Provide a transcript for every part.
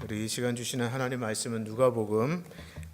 우리 이 시간 주시는 하나님 말씀은 누가복음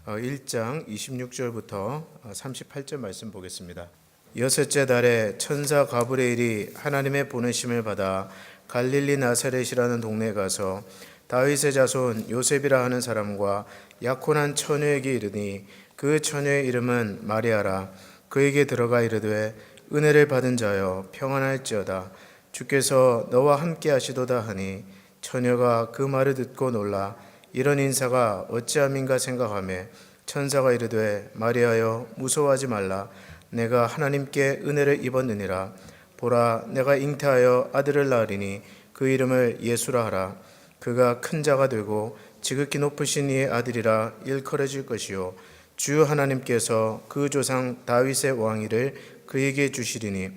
1장 26절부터 38절 말씀 보겠습니다. 여섯째 달에 천사 가브리엘이 하나님의 보내심을 받아 갈릴리 나사렛이라는 동네에 가서 다윗의 자손 요셉이라 하는 사람과 약혼한 처녀에게 이르니 그 처녀의 이름은 마리아라. 그에게 들어가 이르되 은혜를 받은 자여 평안할지어다. 주께서 너와 함께 하시도다 하니 처녀가 그 말을 듣고 놀라 이런 인사가 어찌함인가 생각하며 천사가 이르되 마리아여 무서워하지 말라. 내가 하나님께 은혜를 입었느니라. 보라 내가 잉태하여 아들을 낳으리니 그 이름을 예수라 하라. 그가 큰 자가 되고 지극히 높으신 이의 아들이라 일컬어질 것이요 주 하나님께서 그 조상 다윗의 왕위를 그에게 주시리니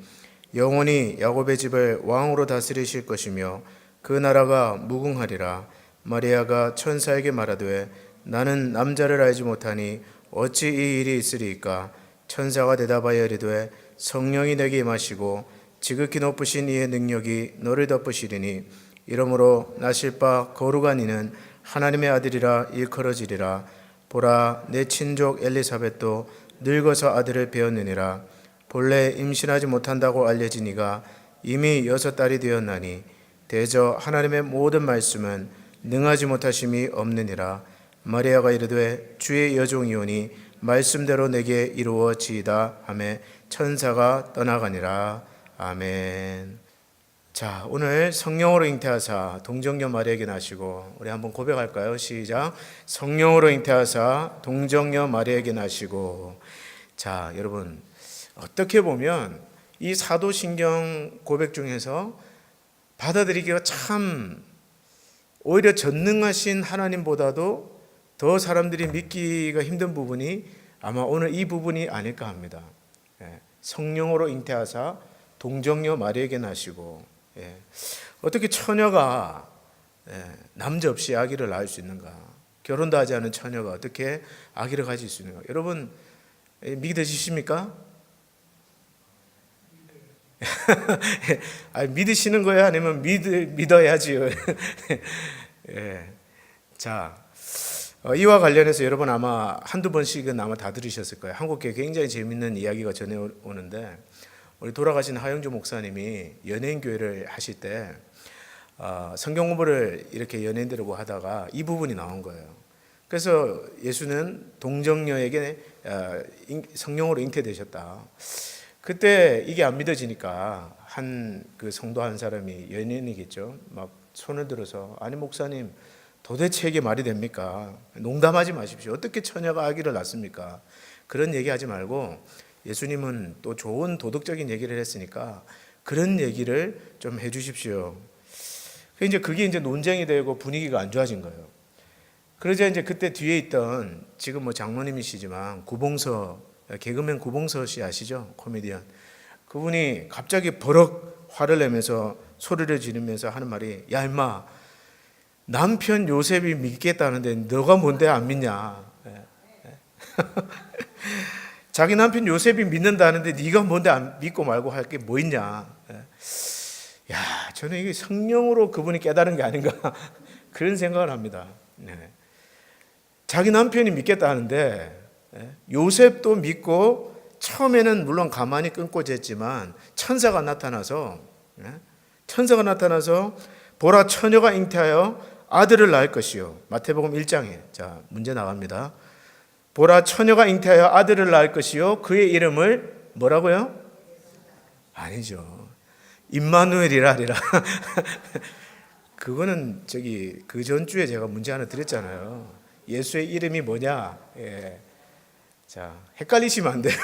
영원히 야곱의 집을 왕으로 다스리실 것이며 그 나라가 무궁하리라. 마리아가 천사에게 말하되 나는 남자를 알지 못하니 어찌 이 일이 있으리이까. 천사가 대답하여 이르되 성령이 내게 임하시고 지극히 높으신 이의 능력이 너를 덮으시리니 이러므로 나실 바 거룩한 이는 하나님의 아들이라 일컬어지리라. 보라 내 친족 엘리사벳도 늙어서 아들을 배었느니라. 본래 임신하지 못한다고 알려진 이가 이미 6달이 되었나니 대저 하나님의 모든 말씀은 능하지 못하심이 없느니라. 마리아가 이르되 주의 여종이오니 말씀대로 내게 이루어지이다 하매 천사가 떠나가니라. 아멘. 자, 오늘 성령으로 잉태하사 동정녀 마리아에게 나시고, 우리 한번 고백할까요? 시작. 성령으로 잉태하사 동정녀 마리아에게 나시고. 자, 여러분 어떻게 보면 이 사도신경 고백 중에서 받아들이기가 참 오히려 전능하신 하나님보다도 더 사람들이 믿기가 힘든 부분이 아마 오늘 이 부분이 아닐까 합니다. 성령으로 잉태하사 동정녀 마리아에게 나시고, 어떻게 처녀가 남자 없이 아기를 낳을 수 있는가? 결혼도 하지 않은 처녀가 어떻게 아기를 가질 수 있는가? 여러분 믿으십니까? 믿으시는 거예요? 아니면 믿어야지요? 예. 자, 이와 관련해서 여러분 아마 한두 번씩은 아마 다 들으셨을 거예요. 한국에 굉장히 재밌는 이야기가 전해오는데, 우리 돌아가신 하영주 목사님이 연예인교회를 하실 때 성경 공부를 이렇게 연예인들하고 하다가 이 부분이 나온 거예요. 그래서 예수는 동정녀에게 성령으로 잉태되셨다. 그때 이게 안 믿어지니까 그 성도 한 사람이, 연예인이겠죠, 막 손을 들어서 아니 목사님 도대체 이게 말이 됩니까? 농담하지 마십시오. 어떻게 처녀가 아기를 낳습니까? 그런 얘기하지 말고 예수님은 또 좋은 도덕적인 얘기를 했으니까 그런 얘기를 좀 해주십시오. 이제 그게 이제 논쟁이 되고 분위기가 안 좋아진 거예요. 그러자 이제 그때 뒤에 있던, 지금 뭐 장로님이시지만 개그맨 구봉서 씨 아시죠? 코미디언. 그분이 갑자기 버럭 화를 내면서 소리를 지르면서 하는 말이, 야 임마, 남편 요셉이 믿겠다는데 너가 뭔데 안 믿냐? 자기 남편 요셉이 믿는다는데 네가 뭔데 안 믿고 말고 할 게 뭐 있냐? 야, 저는 이게 성령으로 그분이 깨달은 게 아닌가 그런 생각을 합니다. 자기 남편이 믿겠다는데 요셉도 믿고, 처음에는 물론 가만히 끊고 쟀지만 천사가 나타나서 보라 처녀가 잉태하여 아들을 낳을 것이요. 마태복음 1장에 자 문제 나갑니다. 보라 처녀가 잉태하여 아들을 낳을 것이요 그의 이름을 뭐라고요? 아니죠. 임마누엘이라 하리라. 그거는 그 전주에 제가 문제 하나 드렸잖아요. 예수의 이름이 뭐냐? 자, 헷갈리시면 안 돼요.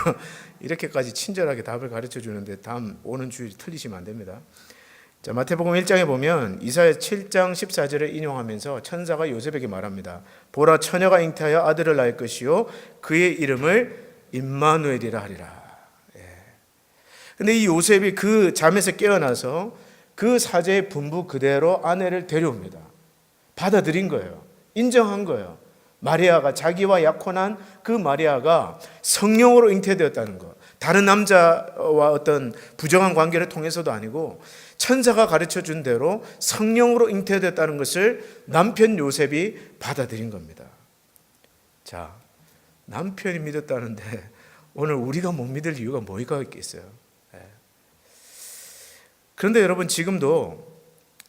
이렇게까지 친절하게 답을 가르쳐 주는데 다음 오는 주일 틀리시면 안 됩니다. 자, 마태복음 1장에 보면 이사야 7장 14절을 인용하면서 천사가 요셉에게 말합니다. 보라 처녀가 잉태하여 아들을 낳을 것이요 그의 이름을 임마누엘이라 하리라. 근데 이 요셉이 그 잠에서 깨어나서 그 사제의 분부 그대로 아내를 데려옵니다. 받아들인 거예요. 인정한 거예요. 마리아가, 자기와 약혼한 그 마리아가 성령으로 잉태되었다는 것, 다른 남자와 어떤 부정한 관계를 통해서도 아니고 천사가 가르쳐 준 대로 성령으로 잉태됐다는 것을 남편 요셉이 받아들인 겁니다. 자, 남편이 믿었다는데 오늘 우리가 못 믿을 이유가 뭐가 있겠어요? 그런데 여러분, 지금도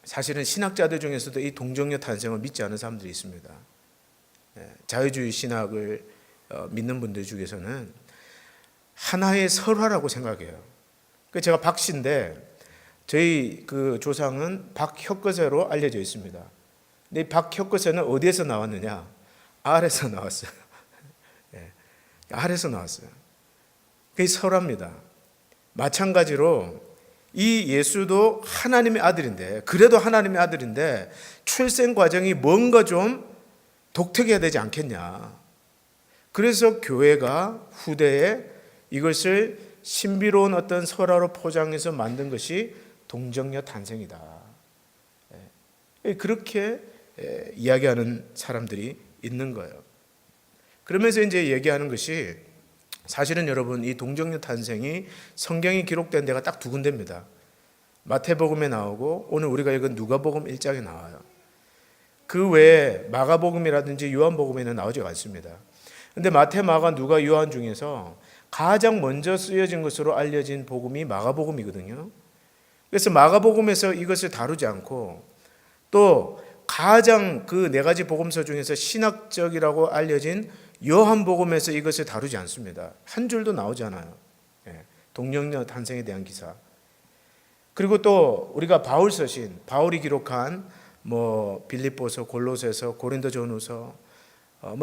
사실은 신학자들 중에서도 이 동정녀 탄생을 믿지 않는 사람들이 있습니다. 자유주의 신학을 믿는 분들 중에서는 하나의 설화라고 생각해요. 제가 박씨인데 저희 그 조상은 박혁거세로 알려져 있습니다. 근데 이 박혁거세는 어디에서 나왔느냐? 알에서 나왔어요. 알에서 나왔어요. 그게 설화입니다. 마찬가지로 이 예수도 하나님의 아들인데, 그래도 하나님의 아들인데 출생 과정이 뭔가 좀 독특해야 되지 않겠냐. 그래서 교회가 후대에 이것을 신비로운 어떤 설화로 포장해서 만든 것이 동정녀 탄생이다. 그렇게 이야기하는 사람들이 있는 거예요. 그러면서 이제 얘기하는 것이, 사실은 여러분, 이 동정녀 탄생이 성경이 기록된 데가 딱 두 군데입니다. 마태복음에 나오고 오늘 우리가 읽은 누가복음 1장에 나와요. 그 외에 마가복음이라든지 요한복음에는 나오지 않습니다. 그런데 마태, 마가, 누가, 요한 중에서 가장 먼저 쓰여진 것으로 알려진 복음이 마가복음이거든요. 그래서 마가복음에서 이것을 다루지 않고, 또 가장 그 네 가지 복음서 중에서 신학적이라고 알려진 요한복음에서 이것을 다루지 않습니다. 한 줄도 나오지 않아요. 동정녀 탄생에 대한 기사. 그리고 또 우리가 바울 서신, 바울이 기록한 빌립보서, 골로새서, 고린도전후서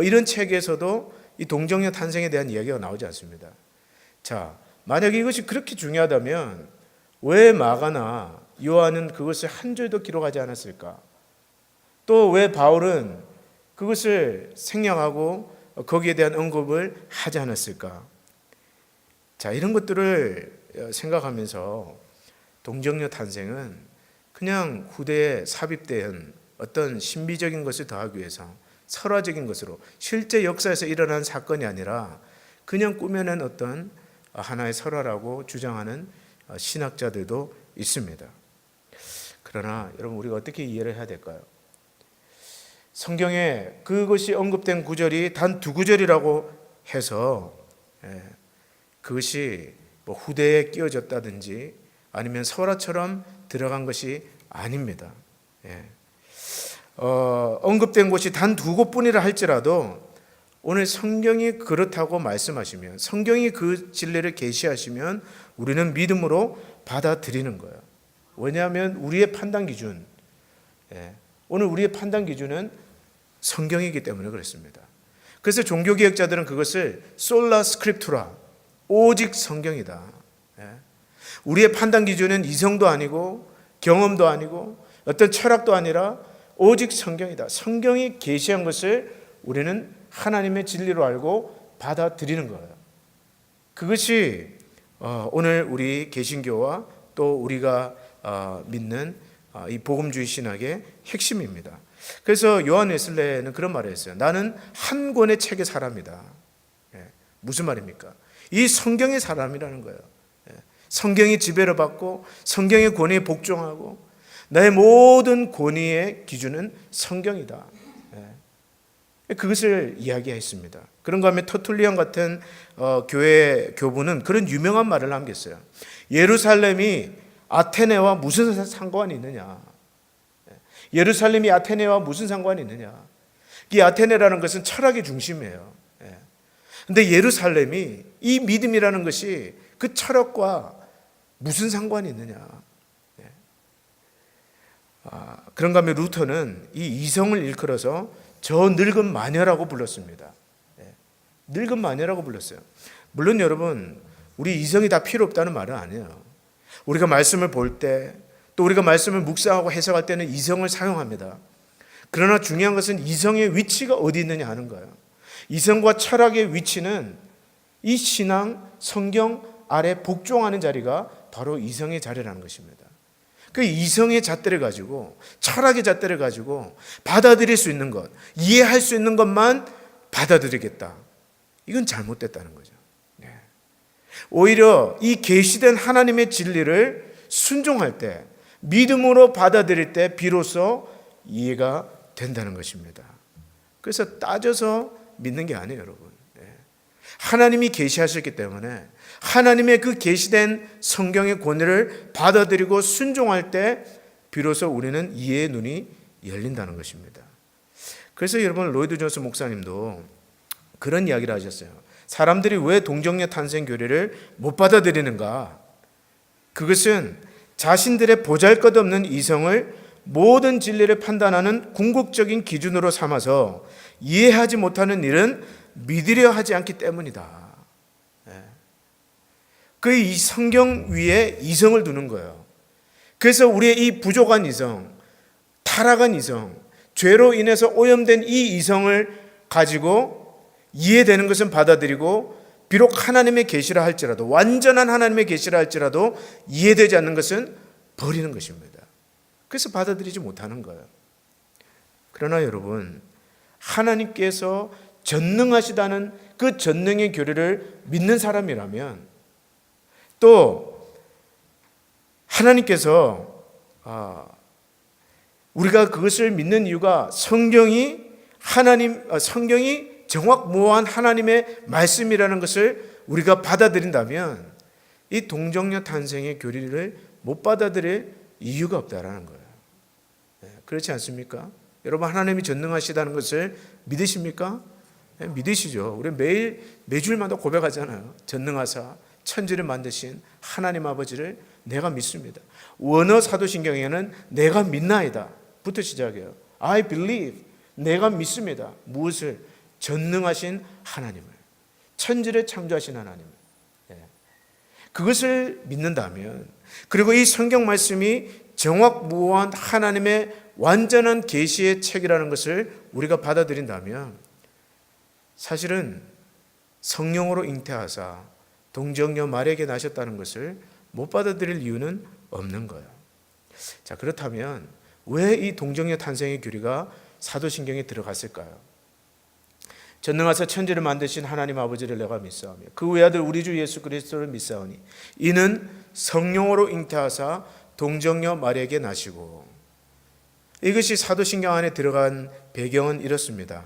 이런 책에서도 이 동정녀 탄생에 대한 이야기가 나오지 않습니다. 자, 만약에 이것이 그렇게 중요하다면 왜 마가나 요한은 그것을 한 줄도 기록하지 않았을까? 또 왜 바울은 그것을 생략하고 거기에 대한 언급을 하지 않았을까? 자, 이런 것들을 생각하면서 동정녀 탄생은 그냥 후대에 삽입된 어떤 신비적인 것을 더하기 위해서 설화적인 것으로, 실제 역사에서 일어난 사건이 아니라 그냥 꾸며낸 어떤 하나의 설화라고 주장하는 신학자들도 있습니다. 그러나 여러분, 우리가 어떻게 이해를 해야 될까요? 성경에 그것이 언급된 구절이 단 두 구절이라고 해서 그것이 후대에 끼워졌다든지 아니면 설화처럼 들어간 것이 아닙니다. 언급된 곳이 단 두 곳뿐이라 할지라도 오늘 성경이 그렇다고 말씀하시면, 성경이 그 진리를 계시하시면 우리는 믿음으로 받아들이는 거예요. 왜냐하면 우리의 판단 기준, 오늘 우리의 판단 기준은 성경이기 때문에 그렇습니다. 그래서 종교개혁자들은 그것을 솔라 스크립투라, 오직 성경이다. 우리의 판단 기준은 이성도 아니고 경험도 아니고 어떤 철학도 아니라 오직 성경이다. 성경이 계시한 것을 우리는 하나님의 진리로 알고 받아들이는 거예요. 그것이 오늘 우리 개신교와 또 우리가 믿는 이 복음주의 신학의 핵심입니다. 그래서 요한 웨슬레는 그런 말을 했어요. 나는 한 권의 책의 사람이다. 무슨 말입니까? 이 성경의 사람이라는 거예요. 성경이 지배를 받고 성경의 권위에 복종하고 나의 모든 권위의 기준은 성경이다. 그것을 이야기했습니다. 그런가 하면 터툴리안 같은 교회 교부는 그런 유명한 말을 남겼어요. 예루살렘이 아테네와 무슨 상관이 있느냐? 예루살렘이 아테네와 무슨 상관이 있느냐? 이 아테네라는 것은 철학의 중심이에요. 그런데 예루살렘이, 이 믿음이라는 것이 그 철학과 무슨 상관이 있느냐? 그런가 하면 루터는 이 이성을 일컬어서 저 늙은 마녀라고 불렀습니다. 늙은 마녀라고 불렀어요. 물론 여러분, 우리 이성이 다 필요 없다는 말은 아니에요. 우리가 말씀을 볼 때, 또 우리가 말씀을 묵상하고 해석할 때는 이성을 사용합니다. 그러나 중요한 것은 이성의 위치가 어디 있느냐 하는 거예요. 이성과 철학의 위치는 이 신앙, 성경 아래 복종하는 자리가 바로 이성의 자리라는 것입니다. 그 이성의 잣대를 가지고, 철학의 잣대를 가지고 받아들일 수 있는 것, 이해할 수 있는 것만 받아들이겠다. 이건 잘못됐다는 거죠. 오히려 이 계시된 하나님의 진리를 순종할 때, 믿음으로 받아들일 때 비로소 이해가 된다는 것입니다. 그래서 따져서 믿는 게 아니에요, 여러분. 하나님이 계시하셨기 때문에 하나님의 그 계시된 성경의 권위를 받아들이고 순종할 때 비로소 우리는 이해의 눈이 열린다는 것입니다. 그래서 여러분, 로이드 존스 목사님도 그런 이야기를 하셨어요. 사람들이 왜 동정녀 탄생 교리를 못 받아들이는가? 그것은 자신들의 보잘것없는 이성을 모든 진리를 판단하는 궁극적인 기준으로 삼아서 이해하지 못하는 일은 믿으려 하지 않기 때문이다. 그 이 성경 위에 이성을 두는 거예요. 그래서 우리의 이 부족한 이성, 타락한 이성, 죄로 인해서 오염된 이 이성을 가지고 이해되는 것은 받아들이고, 비록 하나님의 계시라 할지라도, 완전한 하나님의 계시라 할지라도 이해되지 않는 것은 버리는 것입니다. 그래서 받아들이지 못하는 거예요. 그러나 여러분, 하나님께서 전능하시다는 그 전능의 교리를 믿는 사람이라면, 또 하나님께서 우리가 그것을 믿는 이유가 성경이 정확무한 하나님의 말씀이라는 것을 우리가 받아들인다면 이 동정녀 탄생의 교리를 못 받아들일 이유가 없다라는 거예요. 그렇지 않습니까? 여러분, 하나님이 전능하시다는 것을 믿으십니까? 믿으시죠. 우리 매주일마다 고백하잖아요. 전능하사 천지를 만드신 하나님 아버지를 내가 믿습니다. 원어 사도신경에는 내가 믿나이다 부터 시작해요. I believe. 내가 믿습니다. 무엇을? 전능하신 하나님을, 천지를 창조하신 하나님을. 그것을 믿는다면, 그리고 이 성경 말씀이 정확무한 하나님의 완전한 계시의 책이라는 것을 우리가 받아들인다면, 사실은 성령으로 잉태하사 동정녀 마리아에게 나셨다는 것을 못 받아들일 이유는 없는 거예요. 자, 그렇다면 왜 이 동정녀 탄생의 교리가 사도신경에 들어갔을까요? 전능하사 천지를 만드신 하나님 아버지를 내가 믿사오며 그 외아들 우리 주 예수 그리스도를 믿사오니 이는 성령으로 잉태하사 동정녀 마리아에게 나시고. 이것이 사도신경 안에 들어간 배경은 이렇습니다.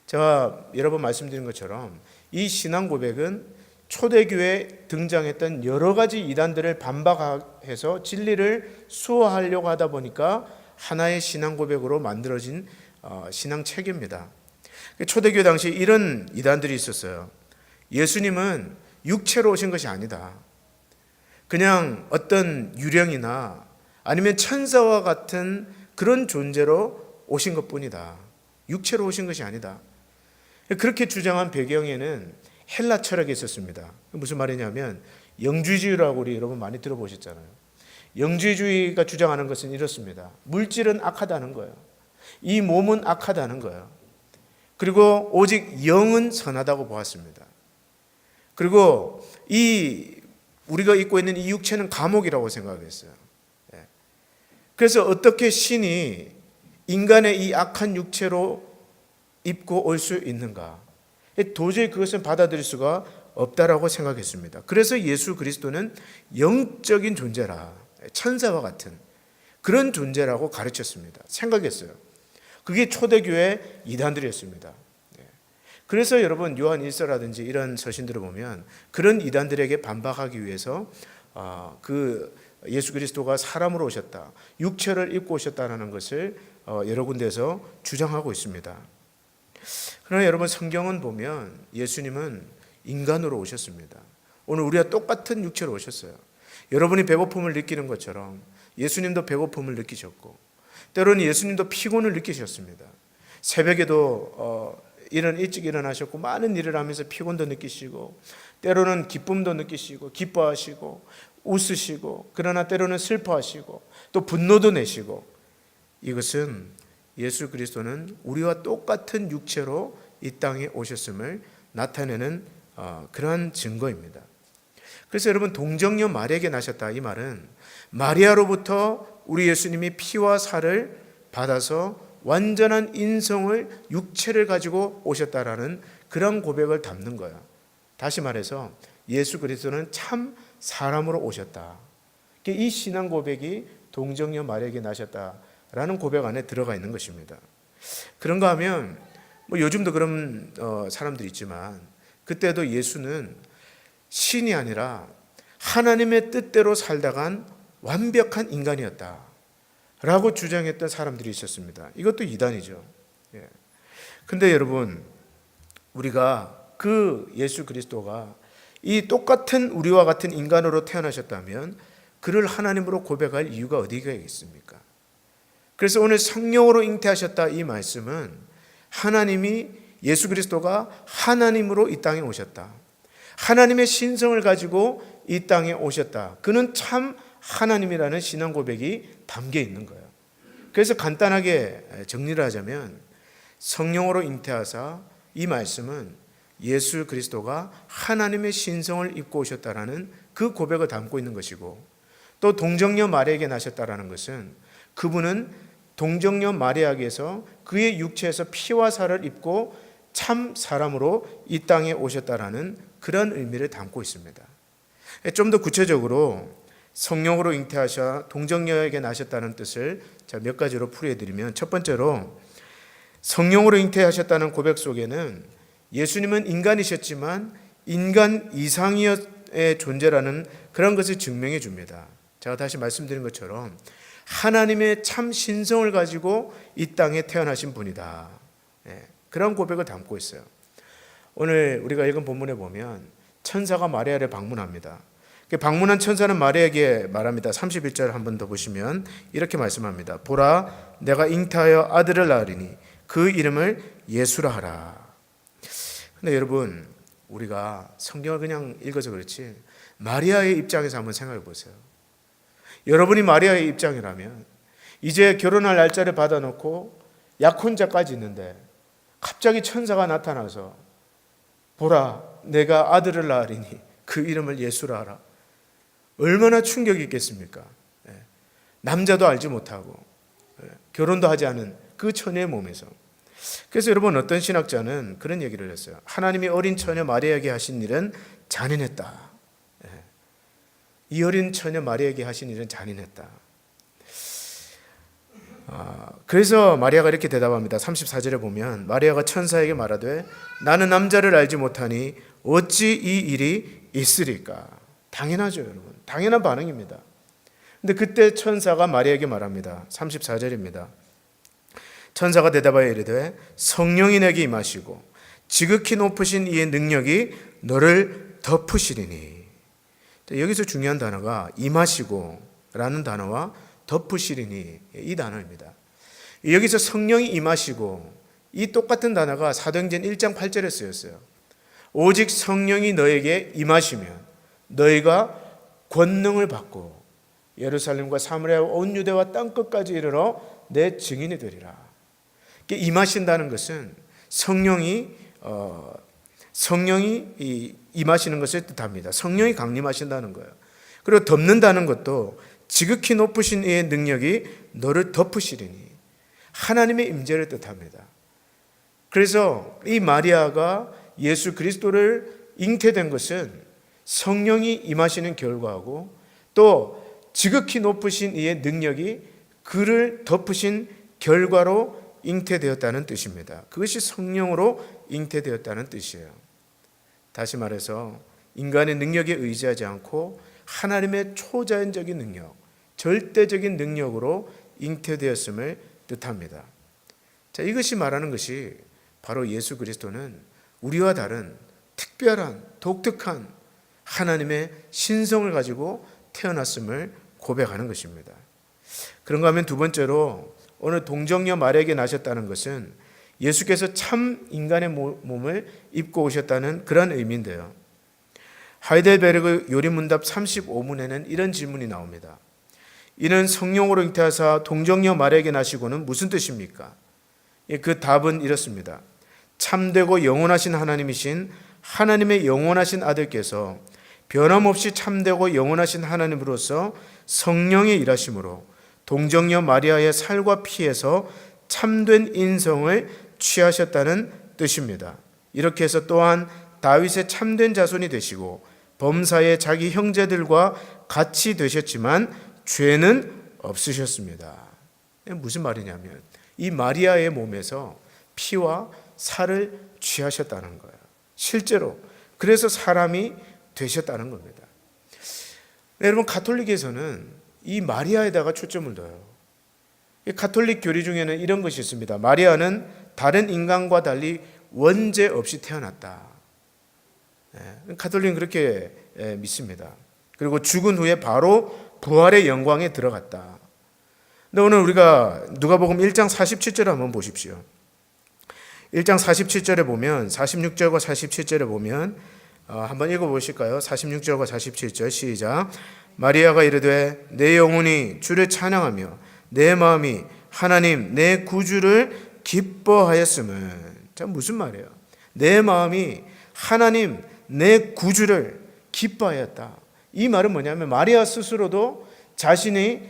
제가 여러 번 말씀드린 것처럼 이 신앙 고백은 초대교회에 등장했던 여러 가지 이단들을 반박해서 진리를 수호하려고 하다 보니까 하나의 신앙 고백으로 만들어진 신앙 체계입니다. 초대교회 당시 이런 이단들이 있었어요. 예수님은 육체로 오신 것이 아니다. 그냥 어떤 유령이나 아니면 천사와 같은 그런 존재로 오신 것뿐이다. 육체로 오신 것이 아니다. 그렇게 주장한 배경에는 헬라 철학이 있었습니다. 무슨 말이냐면 영주주의라고 우리 여러분 많이 들어보셨잖아요. 영주주의가 주장하는 것은 이렇습니다. 물질은 악하다는 거예요. 이 몸은 악하다는 거예요. 그리고 오직 영은 선하다고 보았습니다. 그리고 우리가 입고 있는 이 육체는 감옥이라고 생각했어요. 그래서 어떻게 신이 인간의 이 악한 육체로 입고 올 수 있는가? 도저히 그것은 받아들일 수가 없다라고 생각했습니다. 그래서 예수 그리스도는 영적인 존재라, 천사와 같은 그런 존재라고 가르쳤습니다. 생각했어요. 그게 초대교회 이단들이었습니다. 그래서 여러분, 요한 1서라든지 이런 서신들을 보면 그런 이단들에게 반박하기 위해서 그 예수 그리스도가 사람으로 오셨다, 육체를 입고 오셨다는 것을 여러 군데서 주장하고 있습니다. 그러나 여러분, 성경은 보면 예수님은 인간으로 오셨습니다. 오늘 우리와 똑같은 육체로 오셨어요. 여러분이 배고픔을 느끼는 것처럼 예수님도 배고픔을 느끼셨고, 때로는 예수님도 피곤을 느끼셨습니다. 새벽에도 일찍 일어나셨고 많은 일을 하면서 피곤도 느끼시고, 때로는 기쁨도 느끼시고 기뻐하시고 웃으시고, 그러나 때로는 슬퍼하시고 또 분노도 내시고. 이것은 예수 그리스도는 우리와 똑같은 육체로 이 땅에 오셨음을 나타내는 그러한 증거입니다. 그래서 여러분, 동정녀 마리아에게 나셨다, 이 말은 마리아로부터 우리 예수님이 피와 살을 받아서 완전한 인성을, 육체를 가지고 오셨다라는 그런 고백을 담는 거예요. 다시 말해서 예수 그리스도는 참 사람으로 오셨다. 이 신앙 고백이 동정녀 마리아에게 나셨다라는 고백 안에 들어가 있는 것입니다. 그런가 하면 요즘도 그런 사람들이 있지만 그때도 예수는 신이 아니라 하나님의 뜻대로 살다간 완벽한 인간이었다라고 주장했던 사람들이 있었습니다. 이것도 이단이죠. 근데 여러분, 우리가 그 예수 그리스도가 이 똑같은 우리와 같은 인간으로 태어나셨다면 그를 하나님으로 고백할 이유가 어디가 있습니까? 그래서 오늘 성령으로 잉태하셨다 이 말씀은 하나님이 예수 그리스도가 하나님으로 이 땅에 오셨다. 하나님의 신성을 가지고 이 땅에 오셨다. 그는 참 하나님이라는 신앙 고백이 담겨 있는 거예요. 그래서 간단하게 정리를 하자면 성령으로 잉태하사 이 말씀은 예수 그리스도가 하나님의 신성을 입고 오셨다라는 그 고백을 담고 있는 것이고, 또 동정녀 마리아에게 나셨다라는 것은 그분은 동정녀 마리아에게서 그의 육체에서 피와 살을 입고 참 사람으로 이 땅에 오셨다라는 그런 의미를 담고 있습니다. 좀 더 구체적으로 성령으로 잉태하셔 동정녀에게 나셨다는 뜻을 몇 가지로 풀이해드리면, 첫 번째로 성령으로 잉태하셨다는 고백 속에는 예수님은 인간이셨지만 인간 이상의 존재라는 그런 것을 증명해 줍니다. 제가 다시 말씀드린 것처럼 하나님의 참 신성을 가지고 이 땅에 태어나신 분이다. 그런 고백을 담고 있어요. 오늘 우리가 읽은 본문에 보면 천사가 마리아를 방문합니다. 방문한 천사는 마리아에게 말합니다. 31절 한번 더 보시면 이렇게 말씀합니다. 보라, 내가 잉태하여 아들을 낳으리니 그 이름을 예수라 하라. 근데 여러분, 우리가 성경을 그냥 읽어서 그렇지 마리아의 입장에서 한번 생각해 보세요. 여러분이 마리아의 입장이라면 이제 결혼할 날짜를 받아놓고 약혼자까지 있는데 갑자기 천사가 나타나서 보라, 내가 아들을 낳으리니 그 이름을 예수라 하라. 얼마나 충격이 있겠습니까? 남자도 알지 못하고 결혼도 하지 않은 그 처녀의 몸에서. 그래서 여러분, 어떤 신학자는 그런 얘기를 했어요. 하나님이 어린 처녀 마리아에게 하신 일은 잔인했다. 이 어린 처녀 마리아에게 하신 일은 잔인했다. 그래서 마리아가 이렇게 대답합니다. 34절에 보면 마리아가 천사에게 말하되 나는 남자를 알지 못하니 어찌 이 일이 있으리까. 당연하죠, 여러분. 당연한 반응입니다. 근데 그때 천사가 마리아에게 말합니다. 34절입니다. 천사가 대답하여 이르되 성령이 내게 임하시고 지극히 높으신 이의 능력이 너를 덮으시리니. 여기서 중요한 단어가 임하시고 라는 단어와 덮으시리니, 이 단어입니다. 여기서 성령이 임하시고, 이 똑같은 단어가 사도행전 1장 8절에 쓰였어요. 오직 성령이 너에게 임하시면 너희가 권능을 받고 예루살렘과 사마리아 온 유대와 땅끝까지 이르러 내 증인이 되리라. 임하신다는 것은 성령이 임하시는 것을 뜻합니다. 성령이 강림하신다는 거예요. 그리고 덮는다는 것도 지극히 높으신 이의 능력이 너를 덮으시리니, 하나님의 임재를 뜻합니다. 그래서 이 마리아가 예수 그리스도를 잉태된 것은 성령이 임하시는 결과고, 또 지극히 높으신 이의 능력이 그를 덮으신 결과로 잉태되었다는 뜻입니다. 그것이 성령으로 잉태되었다는 뜻이에요. 다시 말해서 인간의 능력에 의지하지 않고 하나님의 초자연적인 능력, 절대적인 능력으로 잉태되었음을 뜻합니다. 자, 이것이 말하는 것이 바로 예수 그리스도는 우리와 다른 특별한 독특한 하나님의 신성을 가지고 태어났음을 고백하는 것입니다. 그런가 하면 두 번째로 오늘 동정녀 마리아에게 나셨다는 것은 예수께서 참 인간의 몸을 입고 오셨다는 그런 의미인데요. 하이델베르그 요리문답 35문에는 이런 질문이 나옵니다. 이는 성령으로 잉태하사 동정녀 마리아에게 나시고는 무슨 뜻입니까? 그 답은 이렇습니다. 참되고 영원하신 하나님이신 하나님의 영원하신 아들께서 변함없이 참되고 영원하신 하나님으로서 성령의 일하심으로 동정녀 마리아의 살과 피에서 참된 인성을 취하셨다는 뜻입니다. 이렇게 해서 또한 다윗의 참된 자손이 되시고 범사의 자기 형제들과 같이 되셨지만 죄는 없으셨습니다. 무슨 말이냐면 이 마리아의 몸에서 피와 살을 취하셨다는 거예요. 실제로 그래서 사람이 되셨다는 겁니다. 여러분, 가톨릭에서는 이 마리아에다가 초점을 둬요. 가톨릭 교리 중에는 이런 것이 있습니다. 마리아는 다른 인간과 달리 원죄 없이 태어났다. 가톨릭은 그렇게 믿습니다. 그리고 죽은 후에 바로 부활의 영광에 들어갔다. 근데 오늘 우리가 누가복음 1장 47절 한번 보십시오. 1장 47절에 보면 46절과 47절에 보면 한번 읽어보실까요? 46절과 47절 시작. 마리아가 이르되 내 영혼이 주를 찬양하며 내 마음이 하나님 내 구주를 기뻐하였음은. 자, 무슨 말이에요? 내 마음이 하나님 내 구주를 기뻐하였다. 이 말은 뭐냐면 마리아 스스로도 자신에게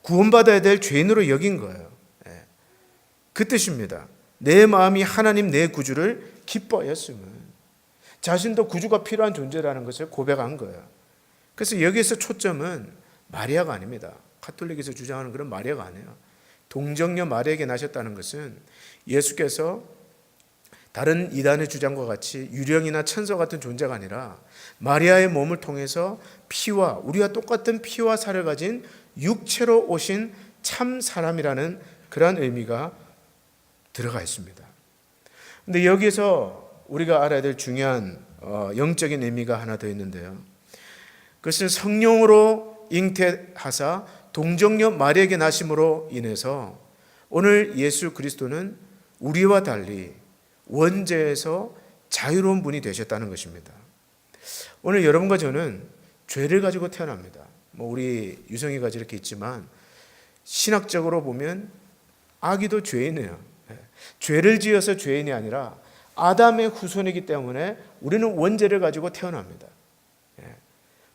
구원받아야 될 죄인으로 여긴 거예요. 그 뜻입니다. 내 마음이 하나님 내 구주를 기뻐하였음은 자신도 구주가 필요한 존재라는 것을 고백한 거예요. 그래서 여기에서 초점은 마리아가 아닙니다. 가톨릭에서 주장하는 그런 마리아가 아니에요. 동정녀 마리아에게 나셨다는 것은 예수께서 다른 이단의 주장과 같이 유령이나 천사 같은 존재가 아니라 마리아의 몸을 통해서 우리와 똑같은 피와 살을 가진 육체로 오신 참 사람이라는 그러한 의미가 들어가 있습니다. 근데 여기서 우리가 알아야 될 중요한 영적인 의미가 하나 더 있는데요. 그것은 성령으로 잉태하사 동정녀 마리아에게 나심으로 인해서 오늘 예수 그리스도는 우리와 달리 원죄에서 자유로운 분이 되셨다는 것입니다. 오늘 여러분과 저는 죄를 가지고 태어납니다. 우리 유성이가 이렇게 있지만 신학적으로 보면 아기도 죄인이에요. 죄를 지어서 죄인이 아니라 아담의 후손이기 때문에 우리는 원죄를 가지고 태어납니다.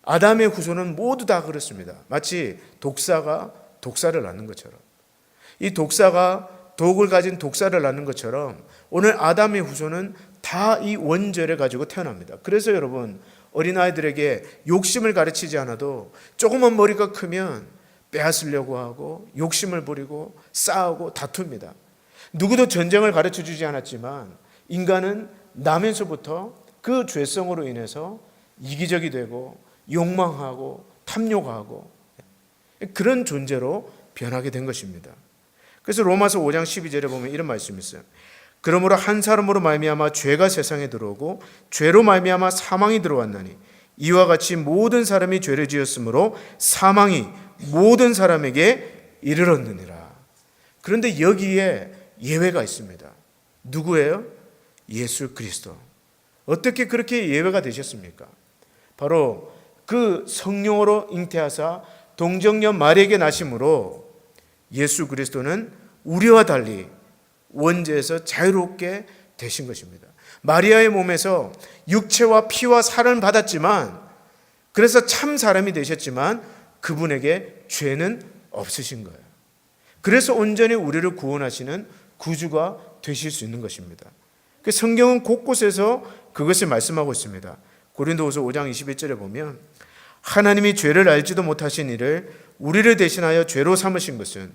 아담의 후손은 모두 다 그렇습니다. 마치 독사가 독사를 낳는 것처럼, 이 독사가 독을 가진 독사를 낳는 것처럼 오늘 아담의 후손은 다 이 원죄를 가지고 태어납니다. 그래서 여러분, 어린아이들에게 욕심을 가르치지 않아도 조그만 머리가 크면 빼앗으려고 하고 욕심을 부리고 싸우고 다툽니다. 누구도 전쟁을 가르쳐주지 않았지만 인간은 나면서부터 그 죄성으로 인해서 이기적이 되고 욕망하고 탐욕하고 그런 존재로 변하게 된 것입니다. 그래서 로마서 5장 12절에 보면 이런 말씀이 있어요. 그러므로 한 사람으로 말미암아 죄가 세상에 들어오고 죄로 말미암아 사망이 들어왔나니 이와 같이 모든 사람이 죄를 지었으므로 사망이 모든 사람에게 이르렀느니라. 그런데 여기에 예외가 있습니다. 누구예요? 예수 그리스도. 어떻게 그렇게 예외가 되셨습니까? 바로 그 성령으로 잉태하사 동정녀 마리아에게 나심으로 예수 그리스도는 우리와 달리 원죄에서 자유롭게 되신 것입니다. 마리아의 몸에서 육체와 피와 살을 받았지만, 그래서 참 사람이 되셨지만 그분에게 죄는 없으신 거예요. 그래서 온전히 우리를 구원하시는 구주가 되실 수 있는 것입니다. 성경은 곳곳에서 그것을 말씀하고 있습니다. 고린도후서 5장 21절에 보면 하나님이 죄를 알지도 못하신 이를 우리를 대신하여 죄로 삼으신 것은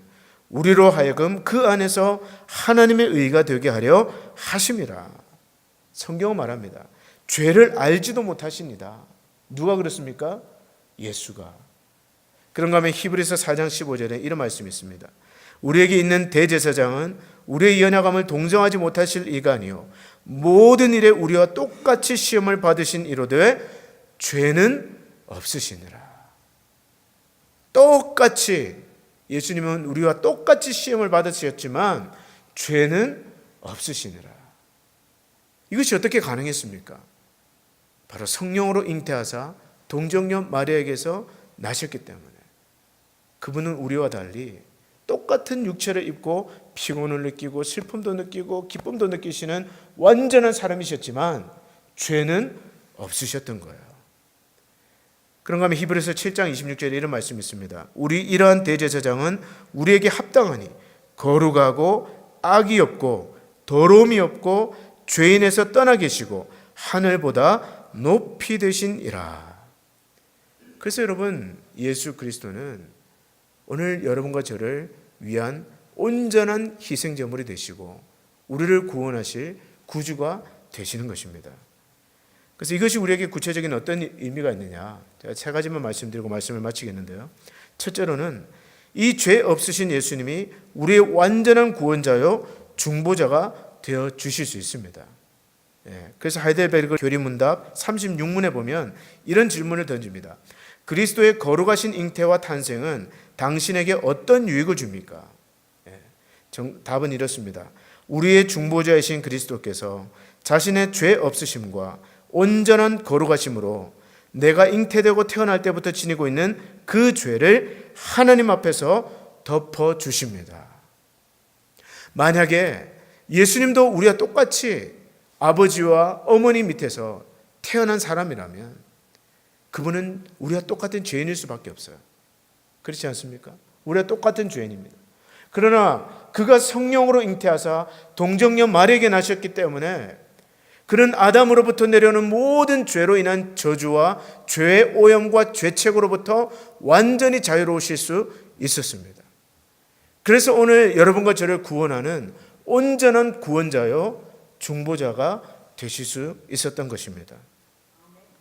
우리로 하여금 그 안에서 하나님의 의가 되게 하려 하심이라. 성경은 말합니다. 죄를 알지도 못하십니다. 누가 그렇습니까? 예수가. 그런가 하면 히브리서 4장 15절에 이런 말씀이 있습니다. 우리에게 있는 대제사장은 우리의 연약함을 동정하지 못하실 이가 아니요 모든 일에 우리와 똑같이 시험을 받으신 이로되 죄는 없으시니라. 똑같이 예수님은 우리와 똑같이 시험을 받으셨지만 죄는 없으시니라. 이것이 어떻게 가능했습니까? 바로 성령으로 잉태하사 동정녀 마리아에게서 나셨기 때문에. 그분은 우리와 달리 똑같은 육체를 입고 피곤을 느끼고 슬픔도 느끼고 기쁨도 느끼시는 완전한 사람이셨지만 죄는 없으셨던 거예요. 그런가 하면 히브리서 7장 26절에 이런 말씀이 있습니다. 우리 이러한 대제사장은 우리에게 합당하니 거룩하고 악이 없고 더러움이 없고 죄인에서 떠나 계시고 하늘보다 높이 되시니라. 그래서 여러분, 예수 그리스도는 오늘 여러분과 저를 위한 온전한 희생제물이 되시고 우리를 구원하실 구주가 되시는 것입니다. 그래서 이것이 우리에게 구체적인 어떤 의미가 있느냐, 제가 세 가지만 말씀드리고 말씀을 마치겠는데요. 첫째로는 이 죄 없으신 예수님이 우리의 완전한 구원자요 중보자가 되어 주실 수 있습니다. 그래서 하이델베르그 교리문답 36문에 보면 이런 질문을 던집니다. 그리스도의 거룩하신 잉태와 탄생은 당신에게 어떤 유익을 줍니까? 답은 이렇습니다. 우리의 중보자이신 그리스도께서 자신의 죄 없으심과 온전한 거룩하심으로 내가 잉태되고 태어날 때부터 지니고 있는 그 죄를 하나님 앞에서 덮어주십니다. 만약에 예수님도 우리와 똑같이 아버지와 어머니 밑에서 태어난 사람이라면 그분은 우리와 똑같은 죄인일 수밖에 없어요. 그렇지 않습니까? 우리와 똑같은 죄인입니다. 그러나 그가 성령으로 잉태하사 동정녀 마리아에게 나셨기 때문에 그는 아담으로부터 내려오는 모든 죄로 인한 저주와 죄의 오염과 죄책으로부터 완전히 자유로우실 수 있었습니다. 그래서 오늘 여러분과 저를 구원하는 온전한 구원자요 중보자가 되실 수 있었던 것입니다.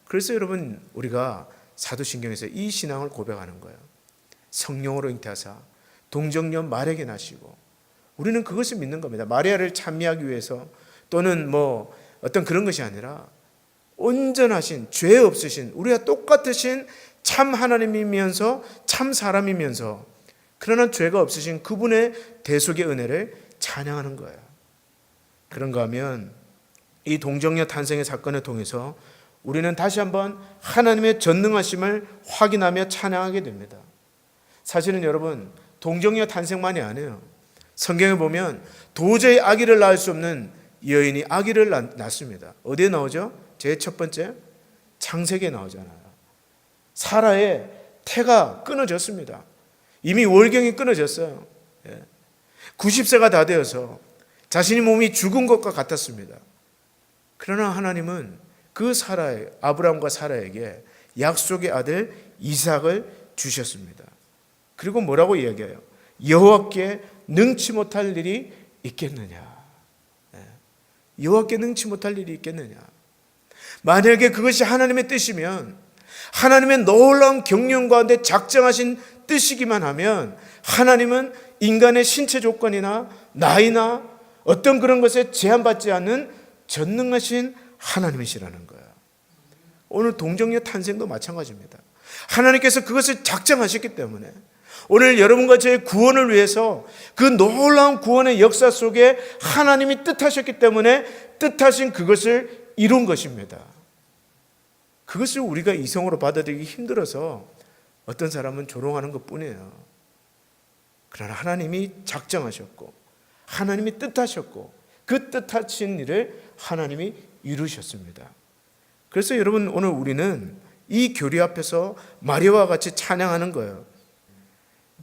그래서 여러분 우리가 사도신경에서 이 신앙을 고백하는 거예요. 성령으로 잉태하사 동정녀 마리아에게 나시고 우리는 그것을 믿는 겁니다. 마리아를 찬미하기 위해서 또는 어떤 그런 것이 아니라 온전하신 죄 없으신 우리와 똑같으신 참 하나님이면서 참 사람이면서 그러나 죄가 없으신 그분의 대속의 은혜를 찬양하는 거예요. 그런가 하면 이 동정녀 탄생의 사건을 통해서 우리는 다시 한번 하나님의 전능하심을 확인하며 찬양하게 됩니다. 사실은 여러분 동정녀 탄생만이 아니에요. 성경에 보면 도저히 아기를 낳을 수 없는 여인이 아기를 낳습니다. 어디에 나오죠? 제일 첫 번째 창세기에 나오잖아요. 사라의 태가 끊어졌습니다. 이미 월경이 끊어졌어요. 90세가 다 되어서 자신의 몸이 죽은 것과 같았습니다. 그러나 하나님은 그 사라의 아브라함과 사라에게 약속의 아들 이삭을 주셨습니다. 그리고 뭐라고 이야기해요? 여호와께 능치 못할 일이 있겠느냐? 여호와께 능치 못할 일이 있겠느냐? 만약에 그것이 하나님의 뜻이면 하나님의 놀라운 경륜 가운데 작정하신 뜻이기만 하면 하나님은 인간의 신체 조건이나 나이나 어떤 그런 것에 제한받지 않는 전능하신 하나님이시라는 거예요. 오늘 동정녀 탄생도 마찬가지입니다. 하나님께서 그것을 작정하셨기 때문에 오늘 여러분과 저의 구원을 위해서 그 놀라운 구원의 역사 속에 하나님이 뜻하셨기 때문에 뜻하신 그것을 이룬 것입니다. 그것을 우리가 이성으로 받아들이기 힘들어서 어떤 사람은 조롱하는 것뿐이에요. 그러나 하나님이 작정하셨고 하나님이 뜻하셨고 그 뜻하신 일을 하나님이 이루셨습니다. 그래서 여러분 오늘 우리는 이 교리 앞에서 마리아와 같이 찬양하는 거예요.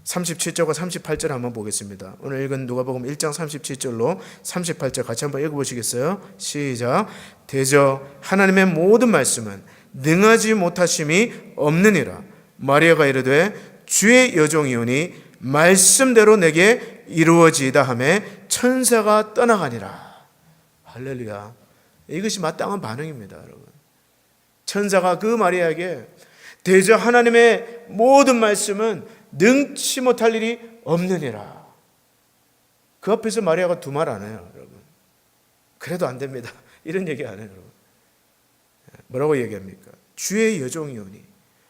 37절과 38절 한번 보겠습니다. 오늘 읽은 누가복음 1장 37절로 38절 같이 한번 읽어보시겠어요? 시작. 대저 하나님의 모든 말씀은 능하지 못하심이 없느니라. 마리아가 이르되 주의 여종이오니 말씀대로 내게 이루어지이다 하매 천사가 떠나가니라. 할렐루야. 이것이 마땅한 반응입니다, 여러분. 천사가 그 마리아에게 대저 하나님의 모든 말씀은 능치 못할 일이 없느니라. 그 앞에서 마리아가 두 말 안 해요, 여러분. 그래도 안 됩니다. 이런 얘기 안 해요, 여러분. 뭐라고 얘기합니까? 주의 여종이오니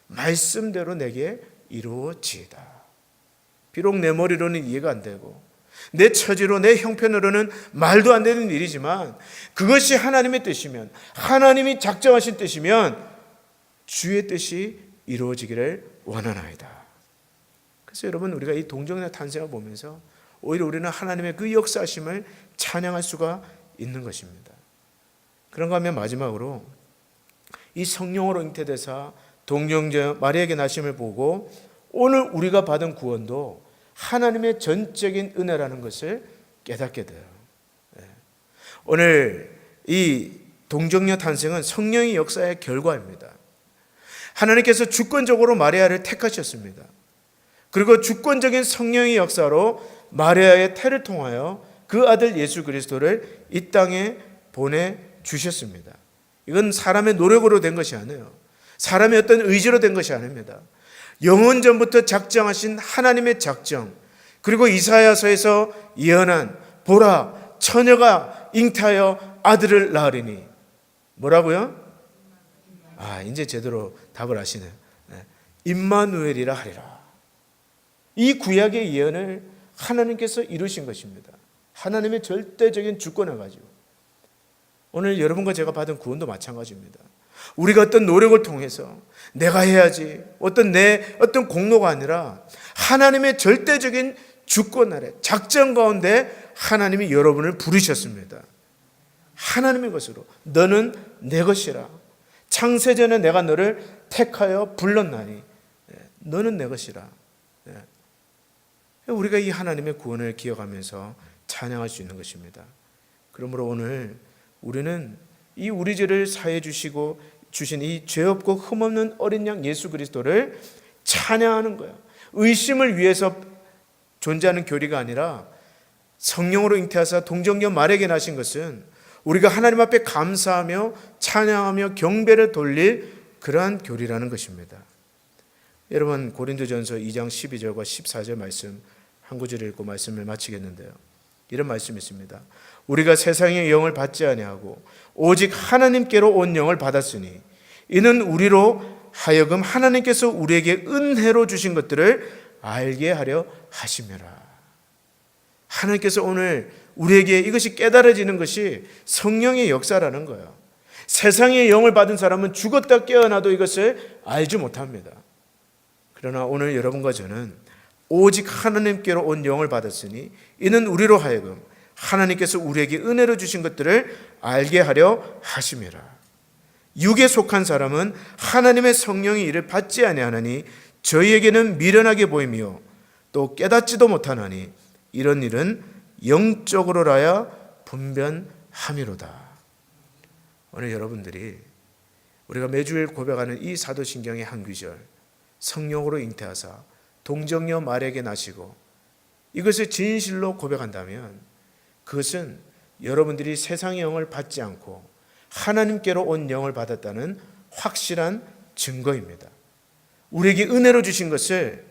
말씀대로 내게 이루어지이다. 비록 내 머리로는 이해가 안 되고 내 처지로 내 형편으로는 말도 안 되는 일이지만 그것이 하나님의 뜻이면 하나님이 작정하신 뜻이면 주의 뜻이 이루어지기를 원하나이다. 그래서 여러분 우리가 이 동정녀 탄생을 보면서 오히려 우리는 하나님의 그 역사심을 찬양할 수가 있는 것입니다. 그런가 하면 마지막으로 이 성령으로 잉태되사 동정녀 마리아에게 나심을 보고 오늘 우리가 받은 구원도 하나님의 전적인 은혜라는 것을 깨닫게 돼요. 오늘 이 동정녀 탄생은 성령의 역사의 결과입니다. 하나님께서 주권적으로 마리아를 택하셨습니다. 그리고 주권적인 성령의 역사로 마리아의 태를 통하여 그 아들 예수 그리스도를 이 땅에 보내주셨습니다. 이건 사람의 노력으로 된 것이 아니에요. 사람의 어떤 의지로 된 것이 아닙니다. 영원 전부터 작정하신 하나님의 작정, 그리고 이사야서에서 예언한 보라 처녀가 잉태하여 아들을 낳으리니 뭐라고요? 이제 제대로 답을 하시네요. 임마누엘이라 하리라. 이 구약의 예언을 하나님께서 이루신 것입니다. 하나님의 절대적인 주권을 가지고. 오늘 여러분과 제가 받은 구원도 마찬가지입니다. 우리가 어떤 노력을 통해서 내가 해야지 어떤 공로가 아니라 하나님의 절대적인 주권 아래 작정 가운데 하나님이 여러분을 부르셨습니다. 하나님의 것으로 너는 내 것이라. 창세전에 내가 너를 택하여 불렀나니 너는 내 것이라. 우리가 이 하나님의 구원을 기억하면서 찬양할 수 있는 것입니다. 그러므로 오늘 우리는 이 우리 죄를 사해 주시고 주신 이 죄 없고 흠 없는 어린 양 예수 그리스도를 찬양하는 거예요. 의심을 위해서 존재하는 교리가 아니라 성령으로 잉태하사 동정녀 마리아에게 나신 것은 우리가 하나님 앞에 감사하며 찬양하며 경배를 돌릴 그러한 교리라는 것입니다. 여러분 고린도전서 2장 12절과 14절 말씀 한 구절 읽고 말씀을 마치겠는데요. 이런 말씀이 있습니다. 우리가 세상의 영을 받지 아니하고 오직 하나님께로 온 영을 받았으니 이는 우리로 하여금 하나님께서 우리에게 은혜로 주신 것들을 알게 하려 하심이라. 하나님께서 오늘 우리에게 이것이 깨달아지는 것이 성령의 역사라는 거예요. 세상의 영을 받은 사람은 죽었다 깨어나도 이것을 알지 못합니다. 그러나 오늘 여러분과 저는 오직 하나님께로 온 영을 받았으니 이는 우리로 하여금 하나님께서 우리에게 은혜로 주신 것들을 알게 하려 하심이라. 육에 속한 사람은 하나님의 성령의 일을 받지 아니하나니 저희에게는 미련하게 보이며 또 깨닫지도 못하나니 이런 일은 영적으로라야 분변함이로다. 오늘 여러분들이 우리가 매주일 고백하는 이 사도신경의 한 구절, 성령으로 잉태하사 동정녀 마리아에게 나시고 이것을 진실로 고백한다면 그것은 여러분들이 세상의 영을 받지 않고 하나님께로 온 영을 받았다는 확실한 증거입니다. 우리에게 은혜로 주신 것을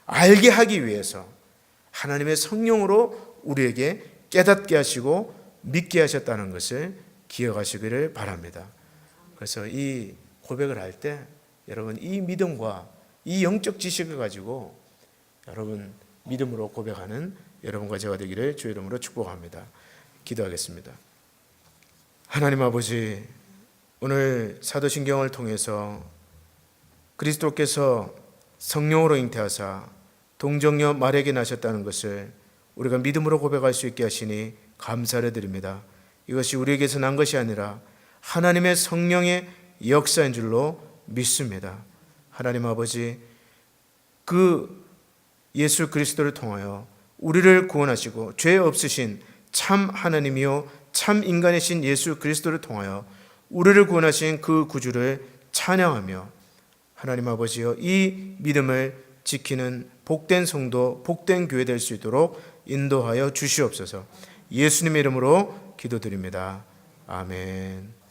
알게 하기 위해서 하나님의 성령으로 우리에게 깨닫게 하시고 믿게 하셨다는 것을 기억하시기를 바랍니다. 그래서 이 고백을 할 때 여러분 이 믿음과 이 영적 지식을 가지고 여러분 믿음으로 고백하는 여러분과 제가 되기를 주의 이름으로 축복합니다. 기도하겠습니다. 하나님 아버지, 오늘 사도신경을 통해서 그리스도께서 성령으로 잉태하사 동정녀 마리아에게 나셨다는 것을 우리가 믿음으로 고백할 수 있게 하시니 감사를 드립니다. 이것이 우리에게서 난 것이 아니라 하나님의 성령의 역사인 줄로 믿습니다. 하나님 아버지, 그 예수 그리스도를 통하여 우리를 구원하시고 죄 없으신 참 하나님이요 참 인간이신 예수 그리스도를 통하여 우리를 구원하신 그 구주를 찬양하며 하나님 아버지여 이 믿음을 지키는 복된 성도, 복된 교회 될 수 있도록 인도하여 주시옵소서. 예수님의 이름으로 기도드립니다. 아멘.